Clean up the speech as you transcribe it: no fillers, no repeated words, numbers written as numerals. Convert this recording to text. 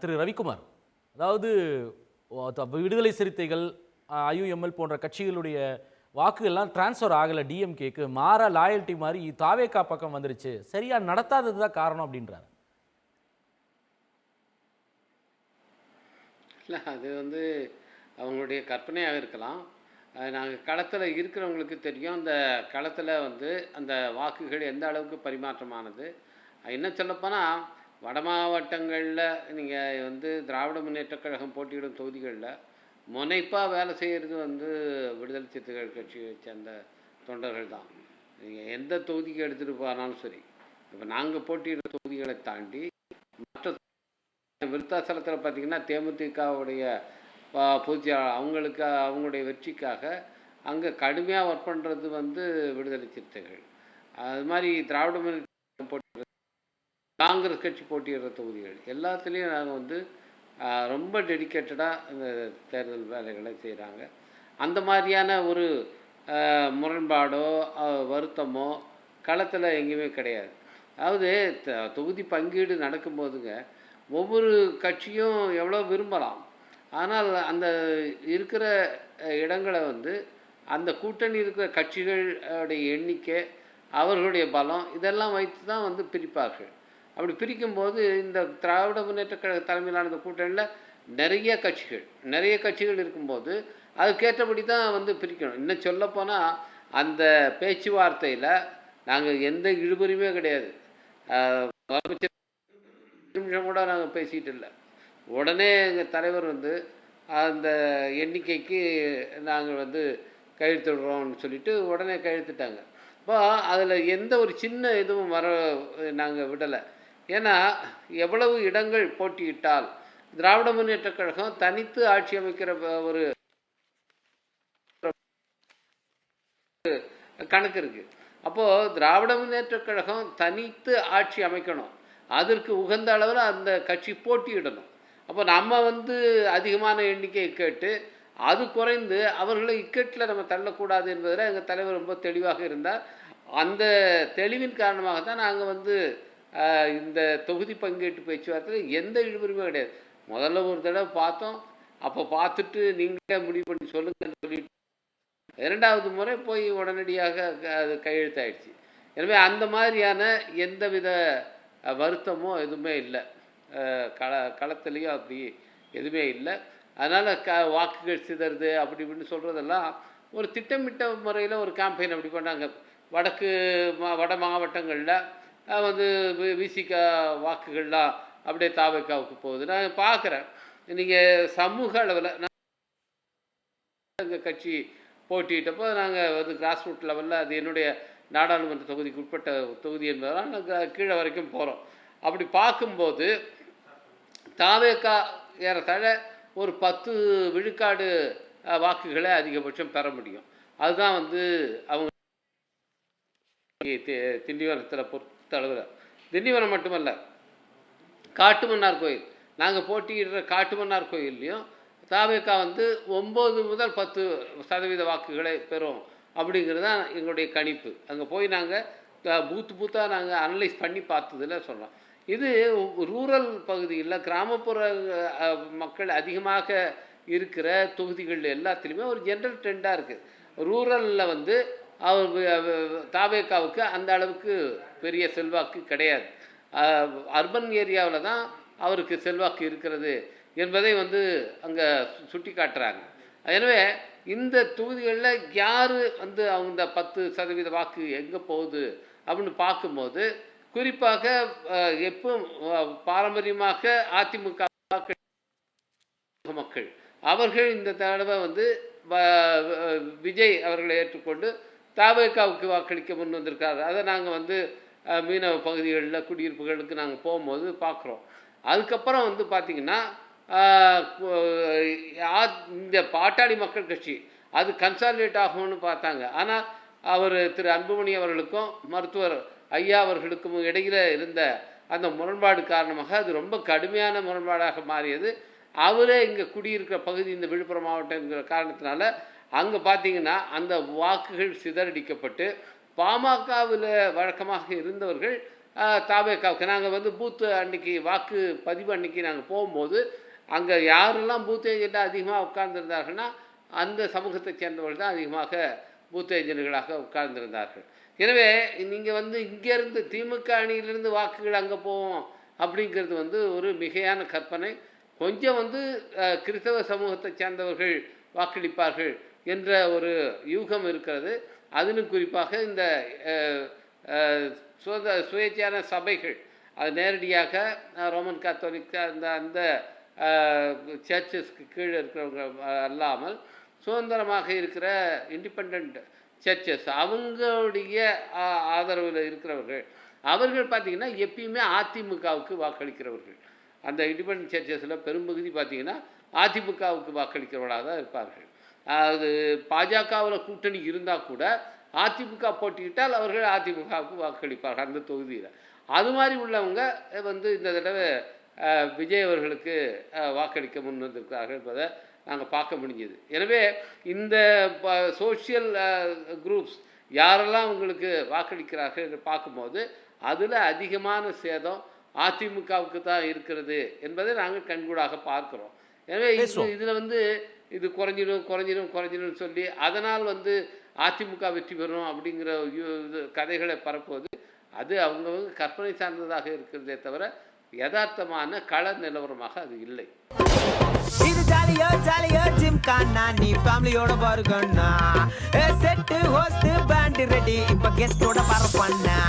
திரு ரவிக்குமார், அதாவது விடுதலை சிறுத்தைகள், ஐயுஎம்எல் போன்ற கட்சிகளுடைய வாக்குகள்லாம் டிரான்ஸ்ஃபர் ஆகலை டிஎம்கேக்கு, மாற லாயல்ட்டி மாதிரி தாவேகா பக்கம் வந்துருச்சு, சரியா நடத்தாதது தான் காரணம் அப்படின்றார். இல்லை, அது அவங்களுடைய கற்பனையாக இருக்கலாம். நாங்கள் களத்தில் இருக்கிறவங்களுக்கு தெரியும். அந்த களத்தில் அந்த வாக்குகள் எந்த அளவுக்கு பரிமாற்றமானது. இன்னும் சொல்லப்போனால் வட மாவட்டங்களில் நீங்கள் திராவிட முன்னேற்றக் கழகம் போட்டியிடும் தொகுதிகளில் முனைப்பாக வேலை செய்கிறது விடுதலை சிறுத்தைகள் கட்சியை சேர்ந்த தொண்டர்கள் தான். நீங்கள் எந்த தொகுதிக்கு எடுத்துகிட்டு போனாலும் சரி, இப்போ நாங்கள் போட்டியிடுற தொகுதிகளை தாண்டி மற்ற விருத்தாசலத்தில் பார்த்திங்கன்னா தேமுதிகவுடைய பொதுச்செயலாளர் அவங்களுடைய வெற்றிக்காக அங்கே கடுமையாக ஒர்க் பண்ணுறது விடுதலை சிறுத்தைகள். அது மாதிரி திராவிட முன்னேற்ற போட்டி, காங்கிரஸ் கட்சி போட்டியிடுற தொகுதிகள் எல்லாத்துலேயும் நாங்கள் ரொம்ப டெடிக்கேட்டடாக இந்த தேர்தல் வேலைகளை செய்கிறாங்க. அந்த மாதிரியான ஒரு முரண்பாடோ வருத்தமோ களத்தில் எங்கேயுமே கிடையாது. அதாவது தொகுதி பங்கீடு நடக்கும்போதுங்க ஒவ்வொரு கட்சியும் எவ்வளோ விரும்பலாம், ஆனால் அந்த இருக்கிற இடங்களை அந்த கூட்டணி இருக்கிற கட்சிகளுடைய எண்ணிக்கை, அவர்களுடைய பலம், இதெல்லாம் வைத்து தான் பிரிப்பார்கள். அப்படி பிரிக்கும்போது இந்த திராவிட முன்னேற்ற கழக தலைமையிலான இந்த கூட்டணியில் நிறைய கட்சிகள் இருக்கும்போது அதுக்கேற்றபடி தான் பிரிக்கணும். இன்னும் சொல்லப்போனால் அந்த பேச்சுவார்த்தையில் நாங்கள் எந்த இழுபறியுமே கிடையாது. நிமிஷம் கூட நாங்கள் பேசிகிட்டு இல்லை. உடனே எங்கள் தலைவர் அந்த எண்ணிக்கைக்கு நாங்கள் கையெழுத்திடுறோம்னு சொல்லிட்டு உடனே கையெழுத்திட்டாங்க. இப்போ அதில் எந்த ஒரு சின்ன இதுவும் நாங்கள் விடலை. ஏன்னா எவ்வளவு இடங்கள் போட்டியிட்டால் திராவிட முன்னேற்றக் கழகம் தனித்து ஆட்சி அமைக்கிற ஒரு கணக்கு இருக்குது. அப்போது திராவிட முன்னேற்றக் கழகம் தனித்து ஆட்சி அமைக்கணும், அதற்கு உகந்த அளவில் அந்த கட்சி போட்டியிடணும். அப்போ நம்ம அதிகமான எண்ணிக்கையை கேட்டு அது குறைந்து அவர்களை இக்கட்டில் நம்ம தள்ளக்கூடாது என்பதில் எங்கள் தலைவர் ரொம்ப தெளிவாக இருந்தார். அந்த தெளிவின் காரணமாக தான் நாங்கள் இந்த தொகுதி பங்கீட்டு பேச்சுவார்த்தையில் எந்த இழுபறியுமே கிடையாது. முதல்ல ஒரு தடவை பார்த்தோம், அப்போ பார்த்துட்டு நீங்களே முடிவு பண்ணி சொல்லுங்கன்னு சொல்லிட்டு இரண்டாவது முறை போய் உடனடியாக அது கையெழுத்தாயிடுச்சு. எனவே அந்த மாதிரியான எந்தவித வருத்தமோ எதுவுமே இல்லை, களத்துலேயும் அப்படி எதுவுமே இல்லை. அதனால் வாக்குகள் சிதறுது அப்படி இப்படின்னு சொல்கிறதெல்லாம் ஒரு திட்டமிட்ட முறையில் ஒரு கேம்பெயின் அப்படி பண்ணாங்க. வட மாவட்டங்களில் விசிக வாக்குகள்லாம் அப்படியே தாவேகாவுக்கு போகுது. நான் பார்க்குறேன், நீங்கள் சமூக அளவில் எங்கள் கட்சி போட்டியிட்டப்போ நாங்கள் கிராஸ் ரூட் லெவலில், அது என்னுடைய நாடாளுமன்ற தொகுதிக்கு உட்பட்ட தொகுதி என்பதெல்லாம் நாங்கள் கீழே வரைக்கும் போகிறோம். அப்படி பார்க்கும்போது தாவேகா ஏறத்தாழ ஒரு 10 விழுக்காடு வாக்குகளை அதிகபட்சம் பெற முடியும். அதுதான் அவங்க திண்டிவனத்தில் பொறுத்த அளவில். திண்டிவனம் மட்டுமல்ல, காட்டுமன்னார் கோயில், நாங்கள் போட்டியிடுற காட்டுமன்னார் கோயில்லையும் தாவேகா 9 முதல் 10% வாக்குகளை பெறும் அப்படிங்கிறது தான் எங்களுடைய கணிப்பு. அங்கே போய் நாங்கள் பூத்தாக நாங்கள் அனலைஸ் பண்ணி பார்த்ததில் சொல்கிறோம். இது ரூரல் பகுதியில் கிராமப்புற மக்கள் அதிகமாக இருக்கிற தொகுதிகள் எல்லாத்துலேயுமே ஒரு ஜென்ரல் ட்ரெண்டாக இருக்குது. ரூரலில் தாவேகாவுக்கு அந்த அளவுக்கு பெரிய செல்வாக்கு கிடையாது. அர்பன் ஏரியாவில் தான் அவருக்கு செல்வாக்கு இருக்கிறது என்பதை அங்கே சுட்டி காட்டுறாங்க. எனவே இந்த தொகுதிகளில் யார் அவங்க 10% வாக்கு எங்கே போகுது அப்படின்னு பார்க்கும்போது, குறிப்பாக எப்பவும் பாரம்பரியமாக அதிமுக மக்கள் அவர்கள் இந்த தடவை விஜய் அவர்களை ஏற்றுக்கொண்டு தாவேகாவுக்கு வாக்களிக்க முன் வந்திருக்காரு. அதை நாங்கள் மீனவ பகுதிகளில் குடியிருப்புகளுக்கு நாங்கள் போகும்போது பார்க்குறோம். அதுக்கப்புறம் பார்த்திங்கன்னா இந்த பாட்டாளி மக்கள் கட்சி அது கன்சாலிடேட் ஆகும்னு பார்த்தாங்க. ஆனால் அவர் திரு அன்புமணி அவர்களுக்கும் மருத்துவர் ஐயா அவர்களுக்கும் இடையில் இருந்த அந்த முரண்பாடு காரணமாக அது ரொம்ப கடுமையான முரண்பாடாக மாறியது. அவரே இங்கே குடியிருக்கிற பகுதி இந்த விழுப்புரம் மாவட்டங்கிற காரணத்தினால அங்கே பார்த்திங்கன்னா அந்த வாக்குகள் சிதறடிக்கப்பட்டு பாமகவில் வழக்கமாக இருந்தவர்கள் தாவேக்காவுக்கு நாங்கள் வந்து பூத்து அன்னைக்கு வாக்கு பதிவு அன்னைக்கு நாங்கள் போகும்போது அங்கே யாரெல்லாம் பூத் ஏஜெண்டாக அதிகமாக உட்கார்ந்துருந்தார்கள்னா அந்த சமூகத்தை சேர்ந்தவர்கள் தான் அதிகமாக பூத் ஏஜென்ட்டுகளாக உட்கார்ந்திருந்தார்கள். எனவே நீங்கள் வந்து இங்கேருந்து திமுக அணியிலிருந்து வாக்குகள் அங்கே போவோம் அப்படிங்கிறது வந்து ஒரு மிகையான கற்பனை. கொஞ்சம் வந்து கிறிஸ்தவ சமூகத்தை சேர்ந்தவர்கள் வாக்களிப்பார்கள் என்ற ஒரு யூகம் இருக்கிறது. அதிலும் குறிப்பாக இந்த சுயேட்சையான சபைகள் அது நேரடியாக ரோமன் கத்தோலிக் அந்த சர்ச்சஸ்க்கு கீழே இருக்கிறவங்க அல்லாமல் சுதந்திரமாக இருக்கிற இண்டிபெண்ட் சர்ச்சஸ் அவங்களுடைய ஆதரவில் இருக்கிறவர்கள் அவர்கள் பார்த்திங்கன்னா எப்பயுமே அதிமுகவுக்கு வாக்களிக்கிறவர்கள். அந்த இண்டிபெண்ட் சர்ச்சஸில் பெரும்பகுதி பார்த்திங்கன்னா அதிமுகவுக்கு வாக்களிக்கிறவர்களாக தான் இருப்பார்கள். அது பாஜகவில் கூட்டணி இருந்தால் கூட அதிமுக போட்டியிட்டால் அவர்கள் அதிமுகவுக்கு வாக்களிப்பார்கள் அந்த தொகுதியில். அது மாதிரி உள்ளவங்க வந்து இந்த தடவை விஜய் அவர்களுக்கு வாக்களிக்க முன் வந்திருக்கிறார்கள் என்பதை நாங்கள் பார்க்க முடிஞ்சது. எனவே இந்த சோஷியல் குரூப்ஸ் யாரெல்லாம் உங்களுக்கு வாக்களிக்கிறார்கள் என்று பார்க்கும்போது அதில் அதிகமான சேதம் அதிமுகவுக்கு தான் இருக்கிறது என்பதை நாங்கள் கண்கூடாக பார்க்குறோம். எனவே இதில் வந்து இது குறைஞ்சிடும் சொல்லி அதனால் வந்து அதிமுக வெற்றி பெறும் அப்படிங்கிற கதைகளை பரப்புவது அது அவங்கவுங்க கற்பனை சார்ந்ததாக இருக்கிறதே தவிர யதார்த்தமான கள நிலவரமாக அது இல்லை. இது ஜாலியோ ஜாலியோ ஜிம் கானா நீ ஃபேமிலியோட பாருங்கண்ணா செட்டு ஹோஸ்ட் பேண்ட் ரெடி இப்ப கெஸ்டோட பரப்பண்ணா